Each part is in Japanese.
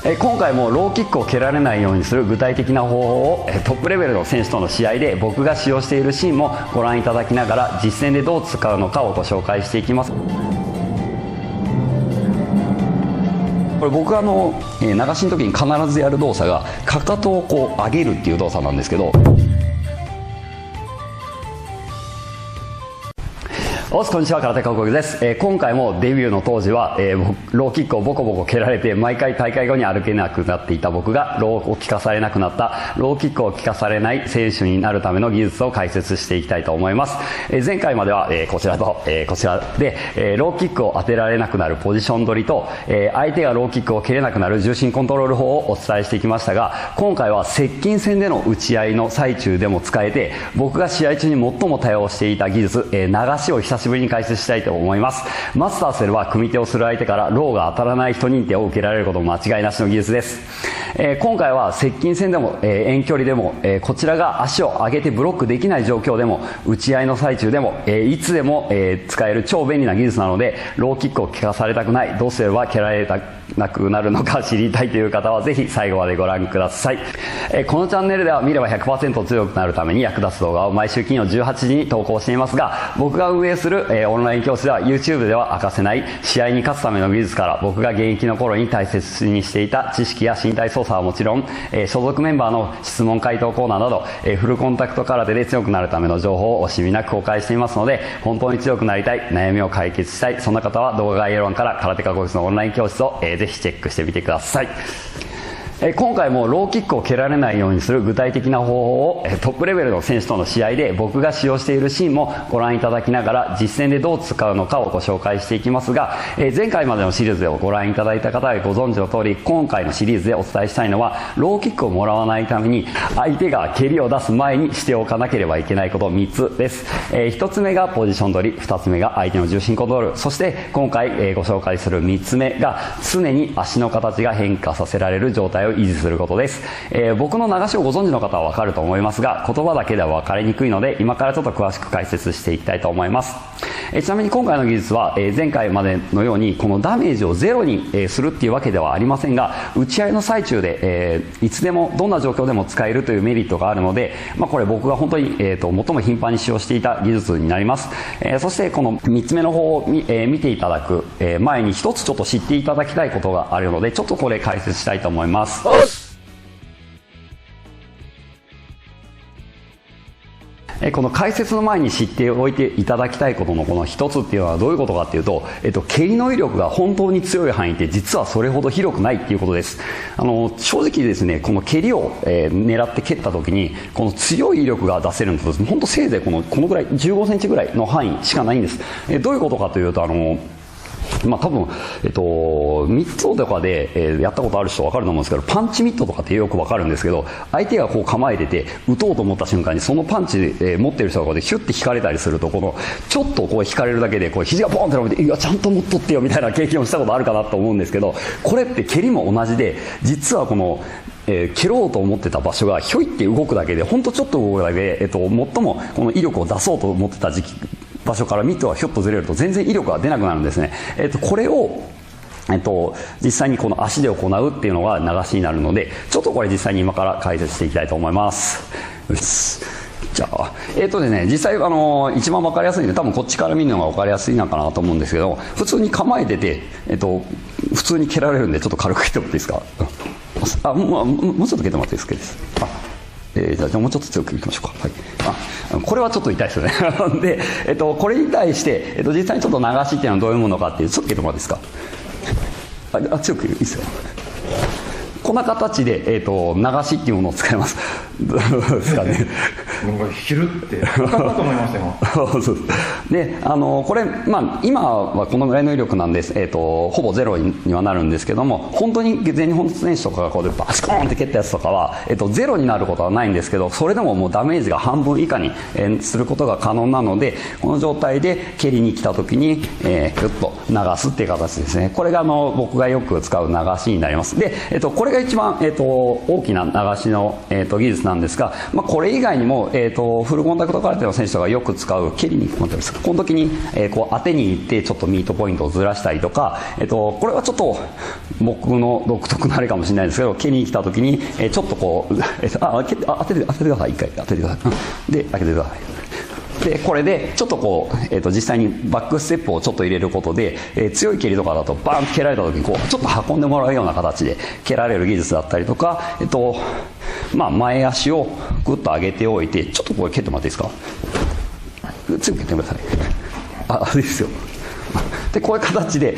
今回もローキックを蹴られないようにする具体的な方法をトップレベルの選手との試合で僕が使用しているシーンもご覧いただきながら実践でどう使うのかをご紹介していきます。これ僕が流しの時に必ずやる動作がかかとをこう上げるっていう動作なんですけど、こんにちは、空手家国です。今回もデビューの当時は、ローキックをボコボコ蹴られて毎回大会後に歩けなくなっていた僕がローを効かされなくなったローキックを効かされない選手になるための技術を解説していきたいと思います。前回までは、こちらと、こちらで、ローキックを当てられなくなるポジション取りと、相手がローキックを蹴れなくなる重心コントロール法をお伝えしてきましたが、今回は接近戦での打ち合いの最中でも使えて僕が試合中に最も多用していた技術、流しを久しぶりに解説したいと思います。マスターすれば組み手をする相手からローが当たらない人認定を受けられることも間違いなしの技術です。今回は接近戦でも、遠距離でも、こちらが足を上げてブロックできない状況でも打ち合いの最中でも、いつでも、使える超便利な技術なので、ローキックを効かされたくない、どうすれば蹴られなくなるのか知りたいという方はぜひ最後までご覧ください。このチャンネルでは見れば 100% 強くなるために役立つ動画を毎週金曜18時に投稿していますが、僕が運営する、オンライン教室では YouTube では明かせない試合に勝つための技術から、僕が現役の頃に大切にしていた知識や身体操作はもちろん、所属メンバーの質問回答コーナーなど、フルコンタクト空手で強くなるための情報を惜しみなく公開していますので、本当に強くなりたい、悩みを解決したい、そんな方は動画概要欄から空手家国のオンライン教室を、ぜひチェックしてみてください。今回もローキックを蹴られないようにする具体的な方法をトップレベルの選手との試合で僕が使用しているシーンもご覧いただきながら実践でどう使うのかをご紹介していきますが、前回までのシリーズをご覧いただいた方はご存知の通り、今回のシリーズでお伝えしたいのはローキックをもらわないために相手が蹴りを出す前にしておかなければいけないこと3つです。1つ目がポジション取り、2つ目が相手の重心コントロール、そして今回ご紹介する3つ目が常に足の形が変化させられる状態を維持することです。僕の流しをご存知の方はわかると思いますが、言葉だけでは分かりにくいので今からちょっと詳しく解説していきたいと思います。ちなみに今回の技術は、前回までのようにこのダメージをゼロに、するっていうわけではありませんが、打ち合いの最中で、いつでもどんな状況でも使えるというメリットがあるので、これ僕が本当に、最も頻繁に使用していた技術になります。そしてこの3つ目の方を見ていただく、前に一つちょっと知っていただきたいことがあるので、ちょっとこれ解説したいと思います。この解説の前に知っておいていただきたいことのこの一つっていうのはどういうことかっていうと、蹴りの威力が本当に強い範囲って実はそれほど広くないっていうことです。正直ですね、この蹴りを、狙って蹴った時にこの強い威力が出せるのと本当せいぜいこのぐらい15センチぐらいの範囲しかないんです。どういうことかというと、多分、ミットとかで、やったことある人分かると思うんですけど、パンチミットとかってよく分かるんですけど、相手がこう構えてて打とうと思った瞬間にそのパンチで、持ってる人がこうでヒュッて引かれたりすると、ちょっとこう引かれるだけでこう肘がボンって伸びて、いやちゃんと持っとってよみたいな経験をしたことあるかなと思うんですけど、これって蹴りも同じで、実はこの蹴ろうと思ってた場所がひょいって動くだけで、ほんとちょっと動くだけで、最もこの威力を出そうと思ってた場所からミットがひょっとずれると全然威力が出なくなるんですね。これを実際にこの足で行うっていうのが流しになるので、ちょっとこれ実際に今から解説していきたいと思います。よし、じゃあですね、実際一番分かりやすいんで、多分こっちから見るのが分かりやすいのかなと思うんですけど、普通に構えてて、普通に蹴られるんでちょっと軽く蹴ってもらっていいですか。もうちょっと蹴ってもらっていいですか。じゃあもうちょっと強くいきましょうか。はい、これはちょっと痛いですよね。で、これに対して、実際にちょっと流しっていうのはどういうものかっていう、ちょっと蹴ってもらっていいですか。強くいいですよ。こんな形で、流しっていうものを使います。どうですかね。ひるって分かったと思いましたよ。そうで、これ、今はこのぐらいの威力なんです、ほぼゼロにはなるんですけども、本当に全日本選手とかがこうでバシコーンって蹴ったやつとかは、ゼロになることはないんですけど、それでももうダメージが半分以下に、することが可能なので、この状態で蹴りに来た時に、ぐっと流すっていう形ですね。これが僕がよく使う流しになります。で、これが一番、大きな流しの、技術なんですが、これ以外にも、フルコンタクト空手の選手がよく使う蹴りに持ってます。この時に、こう当てに行ってちょっとミートポイントをずらしたりとか、これはちょっと僕の独特なあれかもしれないですけど、蹴りに来た時に、ちょっとこう、当ててください。一回当ててください。で、開けてください。でこれでちょっとこう、実際にバックステップをちょっと入れることで、強い蹴りとかだとバーンと蹴られた時にこうちょっと運んでもらうような形で蹴られる技術だったりとか、前足をグッと上げておいて、ちょっとこれ蹴ってもらっていいですか。強く蹴ってください。ですよ。でこういう形で、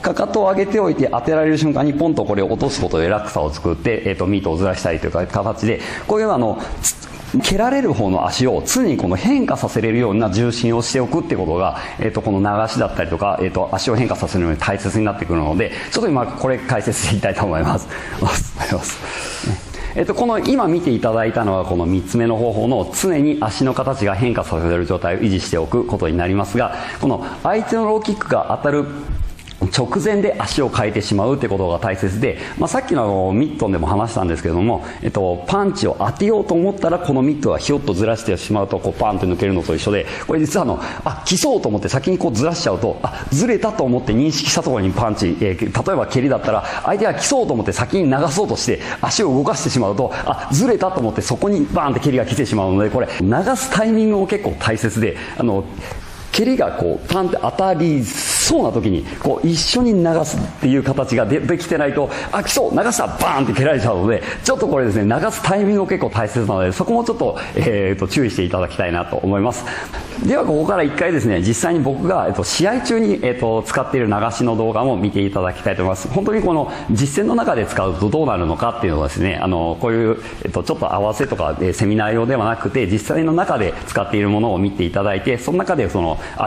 かかとを上げておいて当てられる瞬間にポンとこれを落とすことで落差を作って、ミートをずらしたりという形で、こういう蹴られる方の足を常にこの変化させれるような重心をしておくってことが、この流しだったりとか、足を変化させるのに大切になってくるので、ちょっと今これ解説していきたいと思います。この今見ていただいたのはこの3つ目の方法の常に足の形が変化させる状態を維持しておくことになりますが、この相手のローキックが当たる直前で足を変えてしまうということが大切で、さっきのミットンでも話したんですけれども、パンチを当てようと思ったらこのミットがひょっとずらしてしまうとこうパンと抜けるのと一緒で、これ実は来そうと思って先にこうずらしちゃうと、ずれたと思って認識したところにパンチ、例えば蹴りだったら相手が来そうと思って先に流そうとして足を動かしてしまうと、ずれたと思ってそこにバーンって蹴りが来てしまうので、これ流すタイミングも結構大切で、蹴りがこうパンって当たりそうな時にこう一緒に流すっていう形ができてないと、来そう流したらバーンって蹴られちゃうので、ちょっとこれですね、流すタイミングが結構大切なので、そこもちょっと、注意していただきたいなと思います。ではここから一回ですね、実際に僕が、試合中に、使っている流しの動画も見ていただきたいと思います。本当にこの実践の中で使うとどうなるのかっていうのはですね、こういう、ちょっと合わせとかセミナー用ではなくて、実際の中で使っているものを見ていただいて、その中で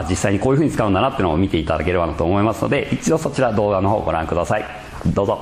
実際にこういうふうに使うんだなっていうのを見ていただければなと思いますので、一度そちら動画の方をご覧ください。どうぞ。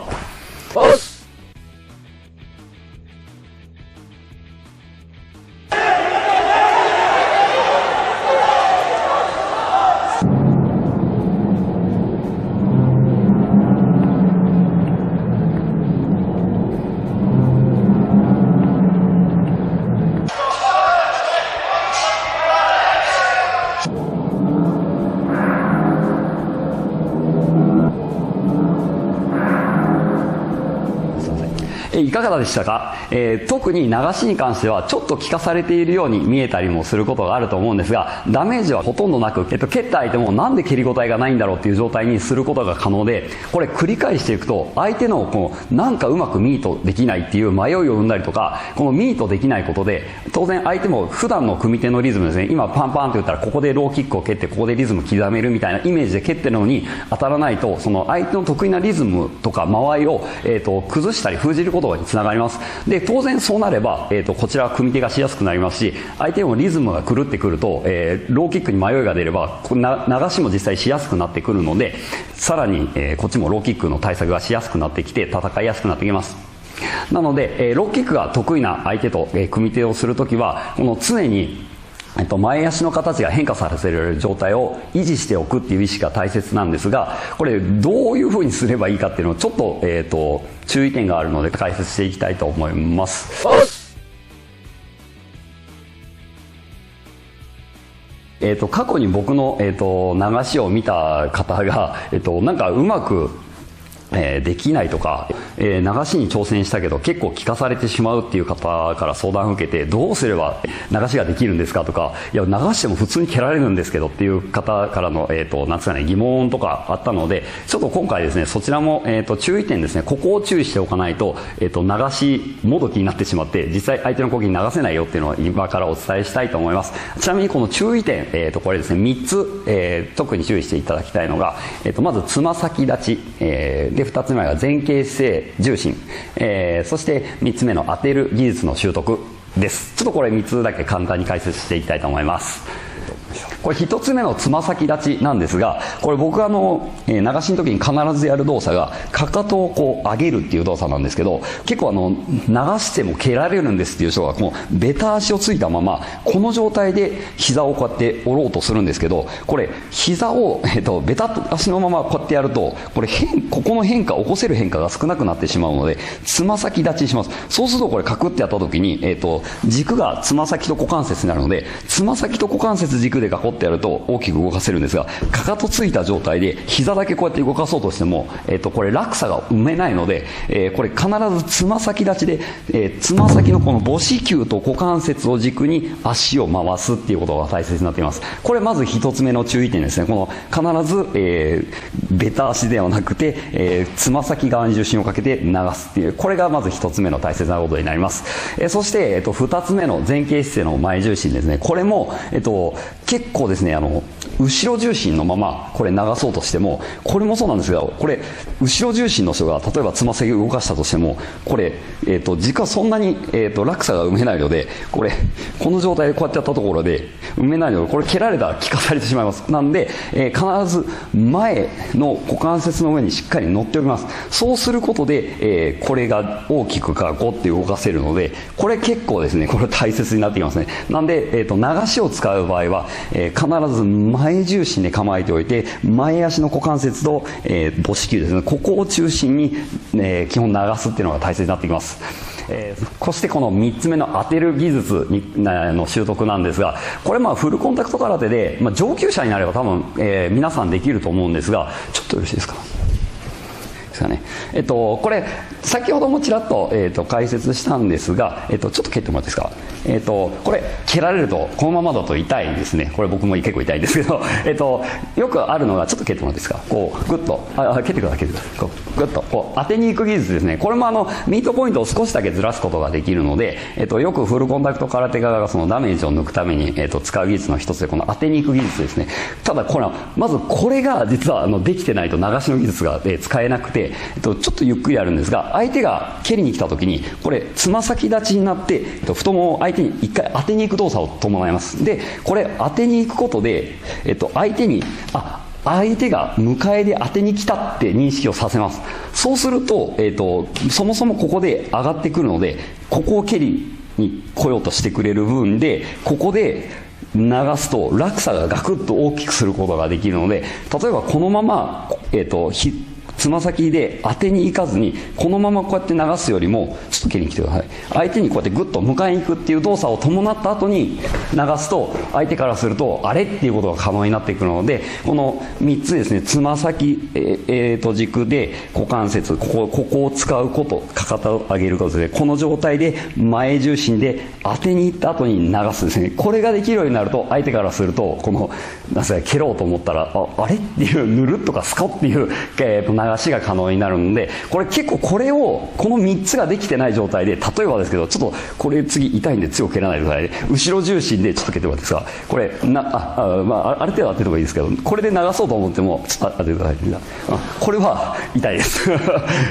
いかがでしたか？特に流しに関してはちょっと効かされているように見えたりもすることがあると思うんですが、ダメージはほとんどなく、蹴った相手もなんで蹴り応えがないんだろうっていう状態にすることが可能で、これ繰り返していくと相手のなんかうまくミートできないっていう迷いを生んだりとか、このミートできないことで当然相手も普段の組み手のリズムですね、今パンパンって言ったらここでローキックを蹴ってここでリズム刻めるみたいなイメージで蹴ってるのに当たらないと、その相手の得意なリズムとか間合いを、崩したり封じることにつながります。で当然そうなれば、こちらは組み手がしやすくなりますし、相手もリズムが狂ってくると、ローキックに迷いが出れば流しも実際しやすくなってくるので、さらに、こっちもローキックの対策がしやすくなってきて戦いやすくなってきます。なので、ローキックが得意な相手と、組み手をするときはこの常に前足の形が変化させられる状態を維持しておくっていう意識が大切なんですが、これどういうふうにすればいいかっていうのをちょっと、注意点があるので解説していきたいと思います。過去に僕の、流しを見た方が、なんかうまくできないとか、流しに挑戦したけど結構聞かされてしまうっていう方から相談を受けて、どうすれば流しができるんですかとか、いや流しても普通に蹴られるんですけどっていう方からの、なんつうかね、疑問とかあったので、ちょっと今回ですね、そちらも、注意点ですね、ここを注意しておかないと、流しもどきになってしまって実際相手の攻撃に流せないよっていうのを今からお伝えしたいと思います。ちなみにこの注意点、これですね、3つ、特に注意していただきたいのが、まずつま先立ち、で2つ目が前傾姿勢重心、そして3つ目の当てる技術の習得です。ちょっとこれ3つだけ簡単に解説していきたいと思います。これ1つ目のつま先立ちなんですが、これ僕が流しの時に必ずやる動作がかかとをこう上げるっていう動作なんですけど、結構流しても蹴られるんですっていう人がこのベタ足をついたままこの状態で膝をこうやって折ろうとするんですけど、これ膝を、ベタ足のままこうやってやるとこれここの変化起こせる変化が少なくなってしまうので、つま先立ちにします。そうするとこれカクってやった時に、軸がつま先と股関節になるので、つま先と股関節軸で囲ってやると大きく動かせるんですが、かかとついた状態で膝だけこうやって動かそうとしても、これ落差が埋めないので、これ必ずつま先立ちで、つま先のこの母子球と股関節を軸に足を回すっていうことが大切になっています。これまず一つ目の注意点ですね。この必ず、ベタ足ではなくて、つま先側に重心をかけて流すっていう、これがまず一つ目の大切なことになります。そして、二つ目の前傾姿勢の前重心ですね。これも、結構ですね、後ろ重心のままこれ流そうとしても、これもそうなんですが、これ後ろ重心の人が例えばつま先を動かしたとしても、これ、軸はそんなに、落差が埋めないので、この状態でこうやってやったところで埋めないので、これ蹴られたら効かされてしまいます。なんで、必ず前の股関節の上にしっかり乗っておきます。そうすることで、これが大きくかこって動かせるので、これ結構ですね、これ大切になってきますね。なんで、流しを使う場合は、必ず前重心で構えておいて、前足の股関節と、母子球ですね、ここを中心に、基本流すっていうのが大切になってきます。そしてこの3つ目の当てる技術の習得なんですが、これフルコンタクト空手で、上級者になれば多分、皆さんできると思うんですが、ちょっとよろしいですか。これ先ほどもちらっと、解説したんですが、ちょっと蹴ってもらっていいですか。これ蹴られるとこのままだと痛いんですね。これ僕も結構痛いんですけど、よくあるのが、ちょっと蹴ってもらっていいですか。こうグッと蹴ってください。こうグッとこう当てに行く技術ですね。これもミートポイントを少しだけずらすことができるので、よくフルコンタクト空手家がそのダメージを抜くために、使う技術の一つで、この当てに行く技術ですね。ただまずこれが実はできてないと流しの技術が、使えなくて、ちょっとゆっくりやるんですが、相手が蹴りに来た時にこれつま先立ちになって、太ももを相手に一回当てに行く動作を伴います。でこれ当てに行くことで、相手が迎えで当てに来たって認識をさせます。そうすると、そもそもここで上がってくるので、ここを蹴りに来ようとしてくれる分で、ここで流すと落差がガクッと大きくすることができるので、例えばこのまま、つま先で当てに行かずにこのままこうやって流すよりも、ちょっと蹴りに来てください。相手にこうやってグッと迎えに行くっていう動作を伴った後に流すと、相手からするとあれっていうことが可能になってくるので、この3つですね、つま先、軸で股関節、ここを使うこと、かかとを上げることで、この状態で前重心で当てに行った後に流すですね。これができるようになると、相手からするとこの蹴ろうと思ったらあれっていう、ぬるっとかスコっていう、流しが可能になるので、これ結構この3つができてない状態で、例えばですけど、ちょっとこれ次痛いんで強く蹴らないでくださいね。後ろ重心でちょっと蹴ってもらっていいですか。これある程度当てる方がいいですけど、これで流そうと思ってもちょっと当ててください。これは痛いです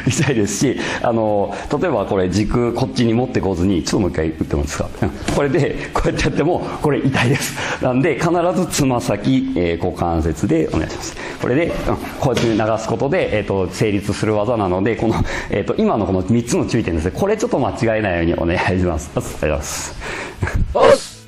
痛いですし、例えばこれ軸こっちに持ってこずに、ちょっともう一回打ってもらっていいですか。これでこうやってやってもこれ痛いです。なんで必ずつま先、股関節でお願いします。これで、こうやって流すことで、成立する技なので、今のこの3つの注意点ですね、これちょっと間違えないようにお願いします。ありがとうございます。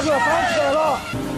ずはパンチからやろう。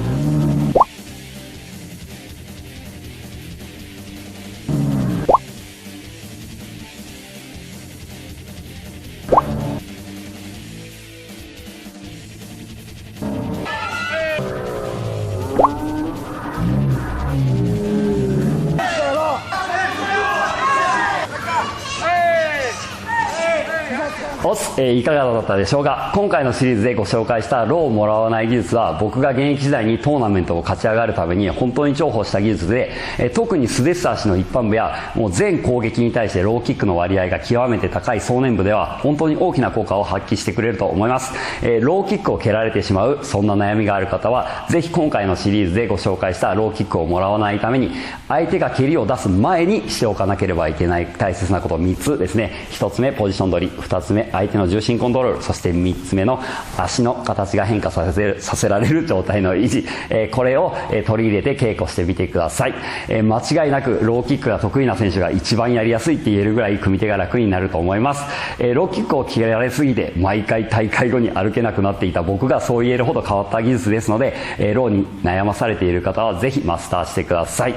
いかがだったでしょうか。今回のシリーズでご紹介したローをもらわない技術は、僕が現役時代にトーナメントを勝ち上がるために本当に重宝した技術で、特に素手素足の一般部やもう全攻撃に対してローキックの割合が極めて高い壮年部では本当に大きな効果を発揮してくれると思います。ローキックを蹴られてしまう、そんな悩みがある方はぜひ今回のシリーズでご紹介したローキックをもらわないために、相手が蹴りを出す前にしておかなければいけない大切なこと3つですね。1つ目ポジション取り、2つ目相手の重心コントロール、そして3つ目の足の形が変化させられる状態の維持、これを取り入れて稽古してみてください。間違いなくローキックが得意な選手が一番やりやすいって言えるぐらい組み手が楽になると思います。ローキックを蹴られすぎて毎回大会後に歩けなくなっていた僕がそう言えるほど変わった技術ですので、ローに悩まされている方はぜひマスターしてください。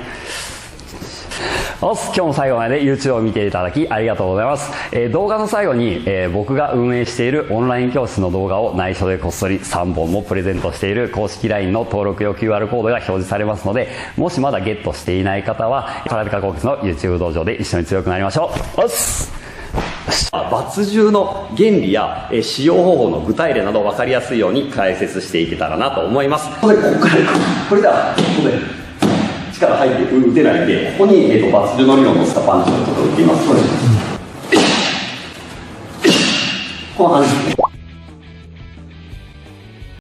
今日も最後まで YouTube を見ていただきありがとうございます。動画の最後に、僕が運営しているオンライン教室の動画を内緒でこっそり3本もプレゼントしている公式 LINE の登録用 QR コードが表示されますので、もしまだゲットしていない方は空手家講師の YouTube 道場で一緒に強くなりましょう。抜獣の原理や使用方法の具体例など分かりやすいように解説していけたらなと思います。ここで力入って打てないんで、ここに抜獣の理論のスタパンチをちょっと打ってみます。この感じですね。